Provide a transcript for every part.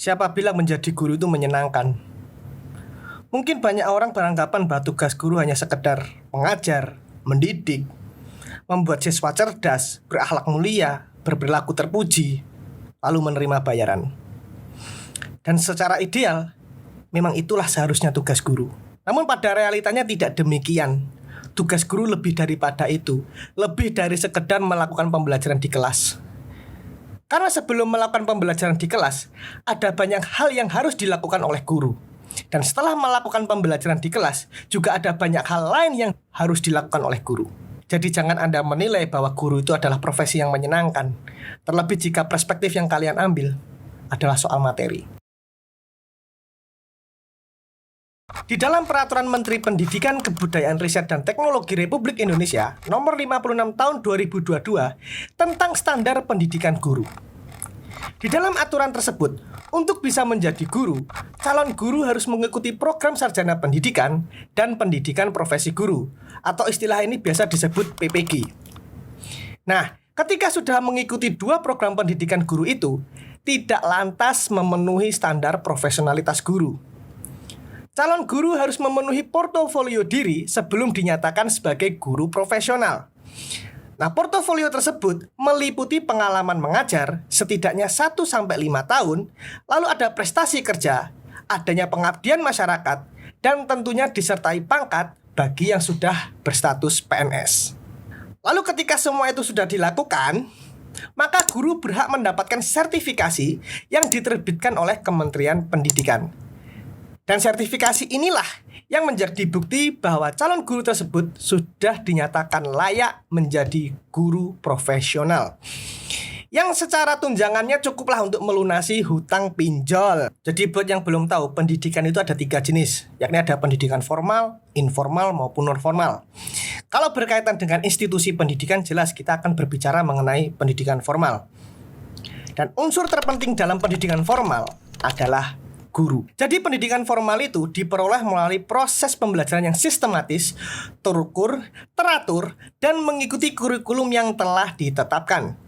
Siapa bilang menjadi guru itu menyenangkan? Mungkin banyak orang beranggapan bahwa tugas guru hanya sekedar mengajar, mendidik, membuat siswa cerdas, berakhlak mulia, berperilaku terpuji, lalu menerima bayaran. Dan secara ideal, memang itulah seharusnya tugas guru. Namun pada realitanya tidak demikian. Tugas guru lebih daripada itu, lebih dari sekedar melakukan pembelajaran di kelas. Karena sebelum melakukan pembelajaran di kelas, ada banyak hal yang harus dilakukan oleh guru. Dan setelah melakukan pembelajaran di kelas, juga ada banyak hal lain yang harus dilakukan oleh guru. Jadi jangan Anda menilai bahwa guru itu adalah profesi yang menyenangkan, terlebih jika perspektif yang kalian ambil adalah soal materi. Di dalam Peraturan Menteri Pendidikan, Kebudayaan, Riset, dan Teknologi Republik Indonesia Nomor 56 Tahun 2022 tentang Standar Pendidikan Guru. Di dalam aturan tersebut, untuk bisa menjadi guru, calon guru harus mengikuti program sarjana pendidikan dan pendidikan profesi guru, atau istilah ini biasa disebut PPG. Nah, ketika sudah mengikuti 2 program pendidikan guru itu, tidak lantas memenuhi standar profesionalitas guru. Calon guru harus memenuhi portofolio diri sebelum dinyatakan sebagai guru profesional. Nah, portofolio tersebut meliputi pengalaman mengajar setidaknya 1-5 tahun, lalu ada prestasi kerja, adanya pengabdian masyarakat, dan tentunya disertai pangkat bagi yang sudah berstatus PNS. Lalu ketika semua itu sudah dilakukan, maka guru berhak mendapatkan sertifikasi yang diterbitkan oleh Kementerian Pendidikan. Dan sertifikasi inilah yang menjadi bukti bahwa calon guru tersebut sudah dinyatakan layak menjadi guru profesional. Yang secara tunjangannya cukuplah untuk melunasi hutang pinjol. Jadi buat yang belum tahu, pendidikan itu ada 3 jenis, yakni ada pendidikan formal, informal, maupun non formal. Kalau berkaitan dengan institusi pendidikan, jelas kita akan berbicara mengenai pendidikan formal. Dan unsur terpenting dalam pendidikan formal adalah guru. Jadi pendidikan formal itu diperoleh melalui proses pembelajaran yang sistematis, terukur, teratur, dan mengikuti kurikulum yang telah ditetapkan.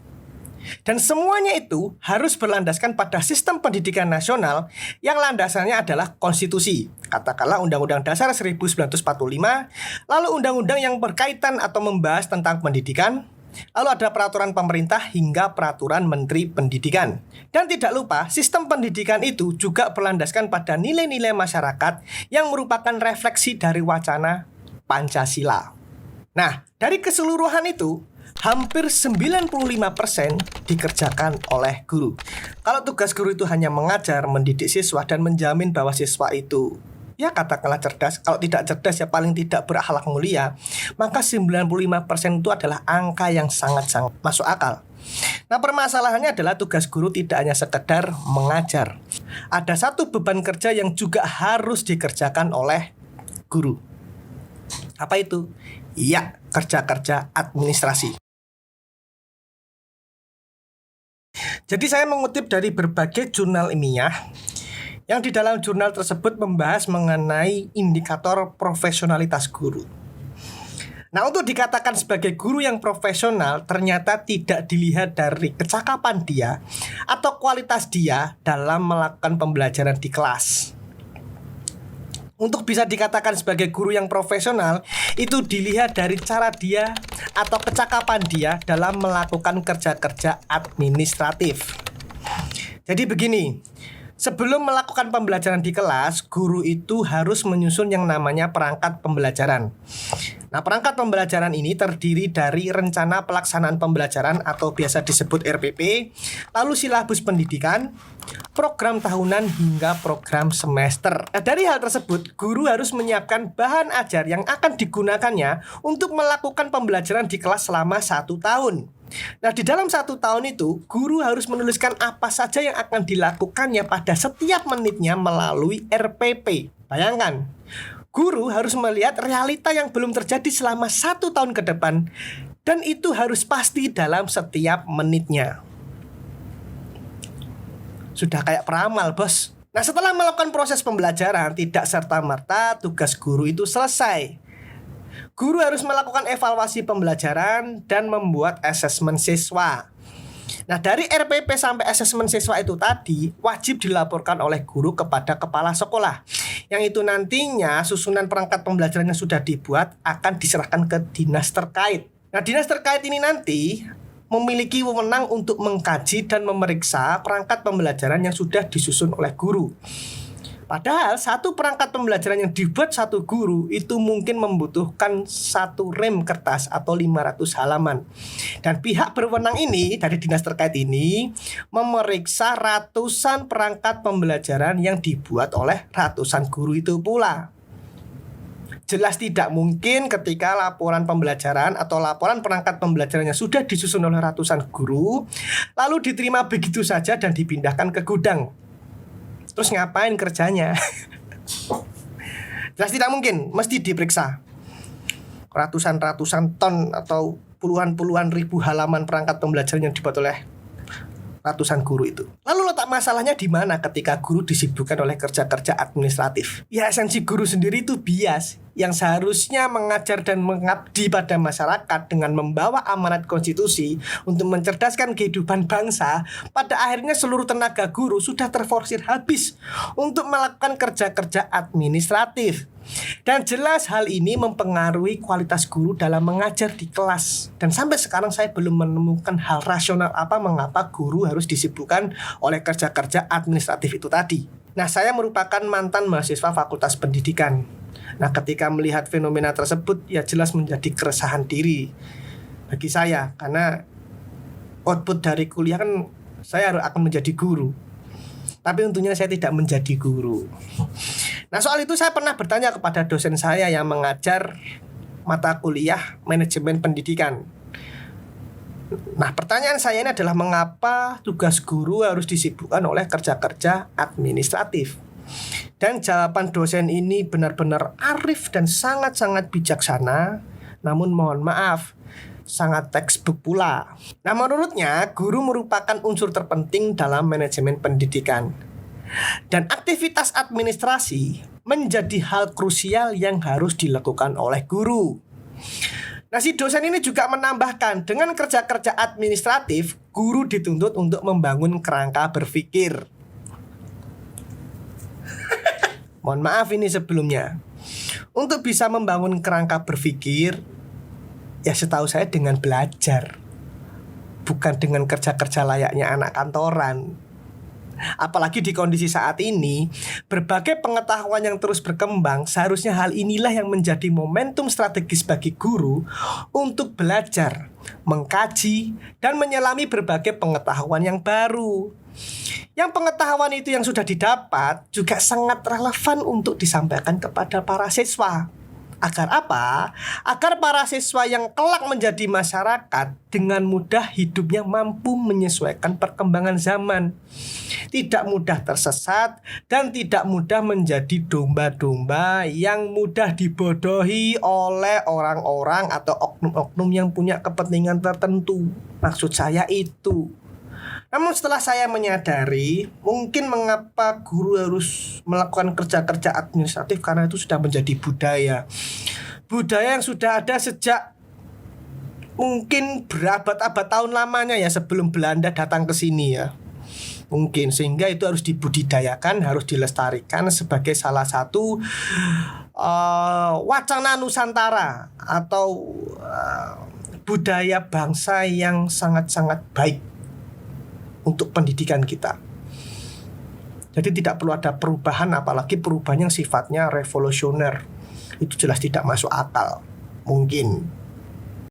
Dan semuanya itu harus berlandaskan pada sistem pendidikan nasional yang landasannya adalah konstitusi. Katakanlah Undang-Undang Dasar 1945, lalu undang-undang yang berkaitan atau membahas tentang pendidikan, lalu ada peraturan pemerintah hingga peraturan Menteri Pendidikan. Dan tidak lupa, sistem pendidikan itu juga berlandaskan pada nilai-nilai masyarakat yang merupakan refleksi dari wacana Pancasila. Nah, dari keseluruhan itu, hampir 95% dikerjakan oleh guru. Kalau tugas guru itu hanya mengajar, mendidik siswa, dan menjamin bahwa siswa itu katakanlah cerdas, kalau tidak cerdas ya paling tidak berakhlak mulia, maka 95% itu adalah angka yang sangat-sangat masuk akal. Nah, permasalahannya adalah tugas guru tidak hanya sekedar mengajar. Ada satu beban kerja yang juga harus dikerjakan oleh guru. Apa itu? Ya, kerja-kerja administrasi. Jadi saya mengutip dari berbagai jurnal ilmiah yang di dalam jurnal tersebut membahas mengenai indikator profesionalitas guru. Nah, untuk dikatakan sebagai guru yang profesional ternyata tidak dilihat dari kecakapan dia atau kualitas dia dalam melakukan pembelajaran di kelas. Untuk bisa dikatakan sebagai guru yang profesional, itu dilihat dari cara dia atau kecakapan dia dalam melakukan kerja-kerja administratif. Jadi begini, sebelum melakukan pembelajaran di kelas, guru itu harus menyusun yang namanya perangkat pembelajaran. Nah, perangkat pembelajaran ini terdiri dari rencana pelaksanaan pembelajaran atau biasa disebut RPP, lalu silabus pendidikan, program tahunan hingga program semester. Nah, dari hal tersebut, guru harus menyiapkan bahan ajar yang akan digunakannya untuk melakukan pembelajaran di kelas selama 1 tahun. Nah, di dalam 1 tahun itu, guru harus menuliskan apa saja yang akan dilakukannya pada setiap menitnya melalui RPP. Bayangkan, guru harus melihat realita yang belum terjadi selama 1 tahun ke depan, dan itu harus pasti dalam setiap menitnya. Sudah kayak peramal, bos. Nah, setelah melakukan proses pembelajaran, tidak serta-merta tugas guru itu selesai. Guru harus melakukan evaluasi pembelajaran dan membuat asesmen siswa. Nah, dari RPP sampai asesmen siswa itu tadi wajib dilaporkan oleh guru kepada kepala sekolah. Yang itu nantinya susunan perangkat pembelajaran yang sudah dibuat akan diserahkan ke dinas terkait. Nah, dinas terkait ini nanti memiliki wewenang untuk mengkaji dan memeriksa perangkat pembelajaran yang sudah disusun oleh guru. Padahal satu perangkat pembelajaran yang dibuat satu guru itu mungkin membutuhkan satu rem kertas atau 500 halaman. Dan pihak berwenang ini dari dinas terkait ini memeriksa ratusan perangkat pembelajaran yang dibuat oleh ratusan guru itu pula. Jelas tidak mungkin ketika laporan pembelajaran atau laporan perangkat pembelajaran yang sudah disusun oleh ratusan guru lalu diterima begitu saja dan dipindahkan ke gudang. Terus ngapain kerjanya? Jelas tidak mungkin, mesti diperiksa. Ratusan-ratusan ton atau puluhan-puluhan ribu halaman perangkat pembelajaran yang dibuat oleh ratusan guru itu. Lalu letak masalahnya di mana ketika guru disibukkan oleh kerja-kerja administratif? Ya, esensi guru sendiri itu bias yang seharusnya mengajar dan mengabdi pada masyarakat dengan membawa amanat konstitusi untuk mencerdaskan kehidupan bangsa. Pada akhirnya seluruh tenaga guru sudah terforsir habis untuk melakukan kerja-kerja administratif. Dan jelas hal ini mempengaruhi kualitas guru dalam mengajar di kelas. Dan sampai sekarang saya belum menemukan hal rasional apa mengapa guru harus disibukkan oleh kerja-kerja administratif itu tadi. Nah, saya merupakan mantan mahasiswa Fakultas Pendidikan. Nah, ketika melihat fenomena tersebut, ya jelas menjadi keresahan diri bagi saya. Karena output dari kuliah kan saya akan menjadi guru. Tapi untungnya saya tidak menjadi guru. Nah, soal itu saya pernah bertanya kepada dosen saya yang mengajar mata kuliah manajemen pendidikan. Nah, pertanyaan saya ini adalah mengapa tugas guru harus disibukkan oleh kerja-kerja administratif? Dan jawaban dosen ini benar-benar arif dan sangat-sangat bijaksana. Namun mohon maaf, sangat textbook pula. Nah, menurutnya guru merupakan unsur terpenting dalam manajemen pendidikan. Dan aktivitas administrasi menjadi hal krusial yang harus dilakukan oleh guru. Nah, si dosen ini juga menambahkan, dengan kerja-kerja administratif, guru dituntut untuk membangun kerangka berpikir. Mohon maaf ini sebelumnya. Untuk bisa membangun kerangka berpikir, ya setahu saya dengan belajar, bukan dengan kerja-kerja layaknya anak kantoran. Apalagi di kondisi saat ini, berbagai pengetahuan yang terus berkembang, seharusnya hal inilah yang menjadi momentum strategis bagi guru untuk belajar, mengkaji, dan menyelami berbagai pengetahuan yang baru. Yang pengetahuan itu yang sudah didapat juga sangat relevan untuk disampaikan kepada para siswa. Agar apa? Agar para siswa yang kelak menjadi masyarakat dengan mudah hidupnya mampu menyesuaikan perkembangan zaman, tidak mudah tersesat, dan tidak mudah menjadi domba-domba yang mudah dibodohi oleh orang-orang atau oknum-oknum yang punya kepentingan tertentu. Maksud saya itu. Namun setelah saya menyadari mungkin mengapa guru harus melakukan kerja-kerja administratif, karena itu sudah menjadi budaya. Budaya yang sudah ada sejak mungkin berabad-abad tahun lamanya ya, sebelum Belanda datang ke sini ya. Mungkin sehingga itu harus dibudidayakan, harus dilestarikan sebagai salah satu wacana Nusantara atau budaya bangsa yang sangat-sangat baik untuk pendidikan kita. Jadi tidak perlu ada perubahan, apalagi perubahan yang sifatnya revolusioner. Itu jelas tidak masuk akal. Mungkin